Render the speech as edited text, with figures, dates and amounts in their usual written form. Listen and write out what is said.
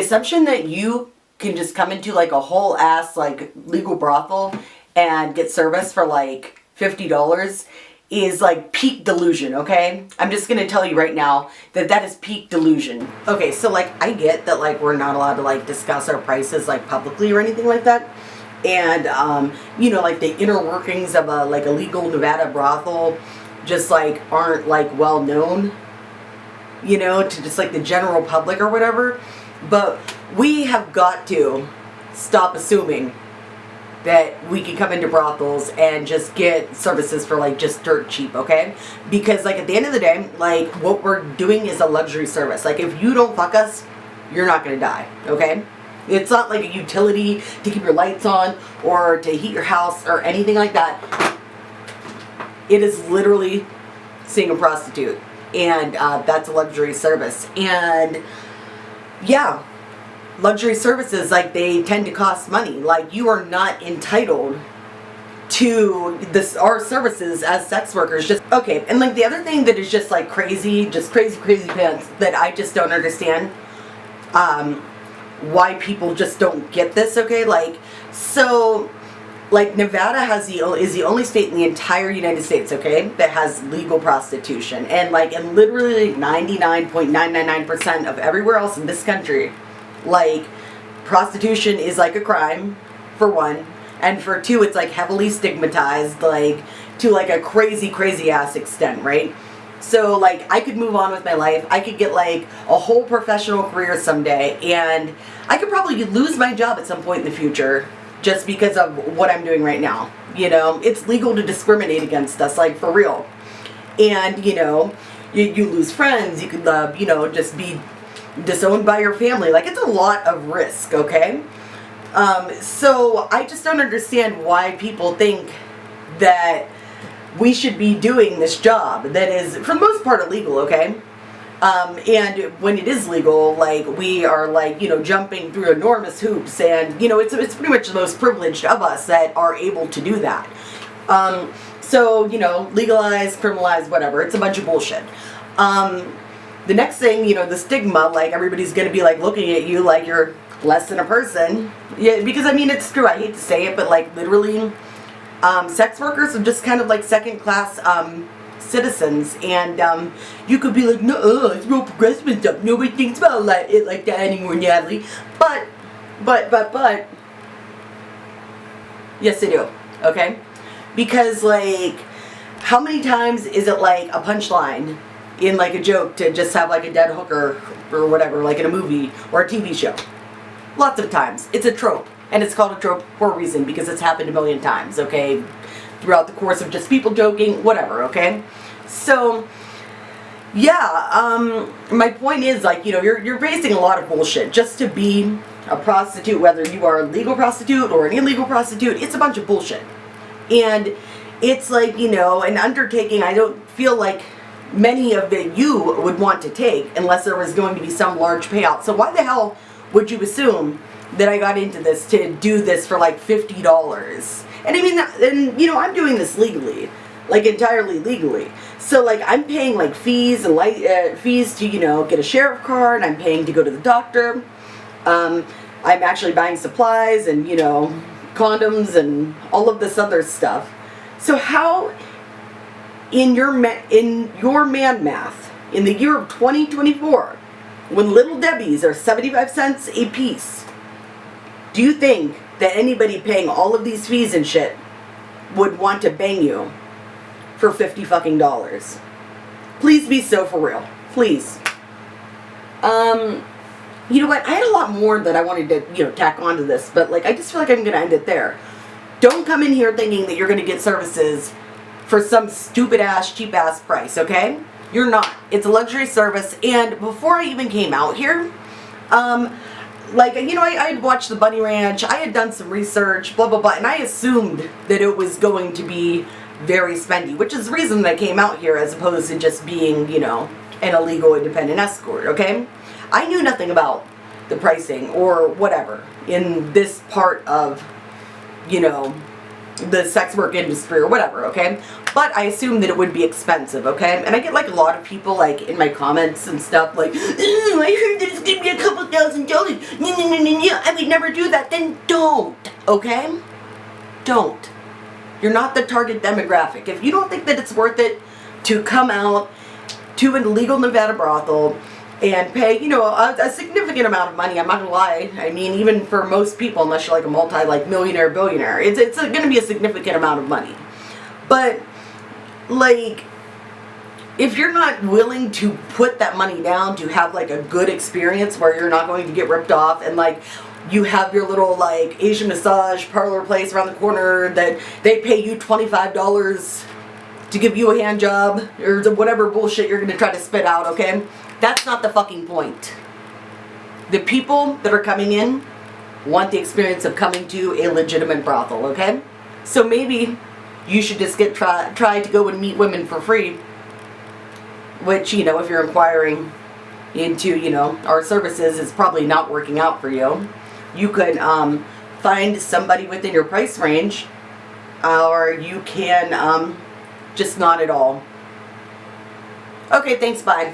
Assumption that you can just come into like a whole ass like legal brothel and get service for like $50 is like peak delusion, okay? I'm just gonna tell you right now that that is peak delusion. Okay, so like I get that like we're not allowed to like discuss our prices like publicly or anything like that. And you know, like the inner workings of a like a legal Nevada brothel just like aren't like well known, you know, to just like the general public or whatever. But we have got to stop assuming that we can come into brothels and just get services for like just dirt cheap, okay? Because like at the end of the day, like what we're doing is a luxury service. Like if you don't fuck us, you're not gonna die, okay? It's not like a utility to keep your lights on or to heat your house or anything like that. It is literally seeing a prostitute, and that's a luxury service. And yeah, luxury services, like they tend to cost money. Like you are not entitled to this our services as sex workers. Just okay. And like the other thing that is just like crazy pants that I just don't understand why people just don't get this, okay? Like so like Nevada is the only state in the entire United States, okay, that has legal prostitution. And like in literally 99.999% of everywhere else in this country, like prostitution is like a crime, for one, and for two, it's like heavily stigmatized, like to like a crazy ass extent, right? So like I could move on with my life, I could get like a whole professional career someday, and I could probably lose my job at some point in the future just because of what I'm doing right now. You know, it's legal to discriminate against us, like for real. And you know, you lose friends, you could you know, just be disowned by your family. Like it's a lot of risk, okay? So I just don't understand why people think that we should be doing this job that is for the most part illegal, okay? And when it is legal, like we are like, you know, jumping through enormous hoops, and you know, it's pretty much the most privileged of us that are able to do that. So you know, legalize, criminalize, whatever, it's a bunch of bullshit. The next thing, you know, the stigma, like everybody's gonna be like looking at you like you're less than a person. Yeah, because I mean it's true, I hate to say it, but like literally sex workers are just kind of like second class citizens, and you could be like, no, it's real progressive and stuff, nobody thinks about it like that anymore, Natalie. But yes they do, okay? Because like how many times is it like a punchline in like a joke to just have like a dead hooker or whatever, like in a movie or a TV show? Lots of times. It's a trope, and it's called a trope for a reason, because it's happened a million times, okay? Throughout the course of just people joking, whatever, okay? So, yeah, my point is, like, you know, you're facing a lot of bullshit. Just to be a prostitute, whether you are a legal prostitute or an illegal prostitute, it's a bunch of bullshit. And it's like, you know, an undertaking I don't feel like many of you would want to take unless there was going to be some large payout. So why the hell would you assume that I got into this to do this for like $50? And I mean, and you know, I'm doing this legally, like entirely legally. So like I'm paying like fees and fees to, you know, get a sheriff card. I'm paying to go to the doctor. I'm actually buying supplies and, you know, condoms and all of this other stuff. So how in your man math in the year of 2024, when Little Debbie's are 75 cents a piece, do you think that anybody paying all of these fees and shit would want to bang you for $50 fucking? Please be so for real. Please. You know what? I had a lot more that I wanted to, you know, tack onto this, but like I just feel like I'm gonna end it there. Don't come in here thinking that you're gonna get services for some stupid ass, cheap ass price, okay? You're not. It's a luxury service. And before I even came out here, like, you know, I had watched the Bunny Ranch, I had done some research, blah, blah, blah, and I assumed that it was going to be very spendy, which is the reason that I came out here as opposed to just being, you know, an illegal independent escort, okay? I knew nothing about the pricing or whatever in this part of, you know, the sex work industry or whatever, okay? But I assume that it would be expensive, okay? And I get like a lot of people like in my comments and stuff like, "Ooh, I heard that it's gonna be a couple $1,000. No, I would never do that." Then don't, okay? Don't. You're not the target demographic. If you don't think that it's worth it to come out to an illegal Nevada brothel and pay, you know, a significant amount of money, I'm not gonna lie. I mean, even for most people, unless you're like a millionaire, billionaire, it's gonna be a significant amount of money. But like, if you're not willing to put that money down to have like a good experience where you're not going to get ripped off, and like you have your little like Asian massage parlor place around the corner that they pay you $25 to give you a hand job or whatever bullshit you're gonna try to spit out, okay? That's not the fucking point. The people that are coming in want the experience of coming to a legitimate brothel, okay? So maybe you should just try to go and meet women for free, which, you know, if you're inquiring into, you know, our services, is probably not working out for you. You could find somebody within your price range, or you can just not at all. Okay, thanks, bye.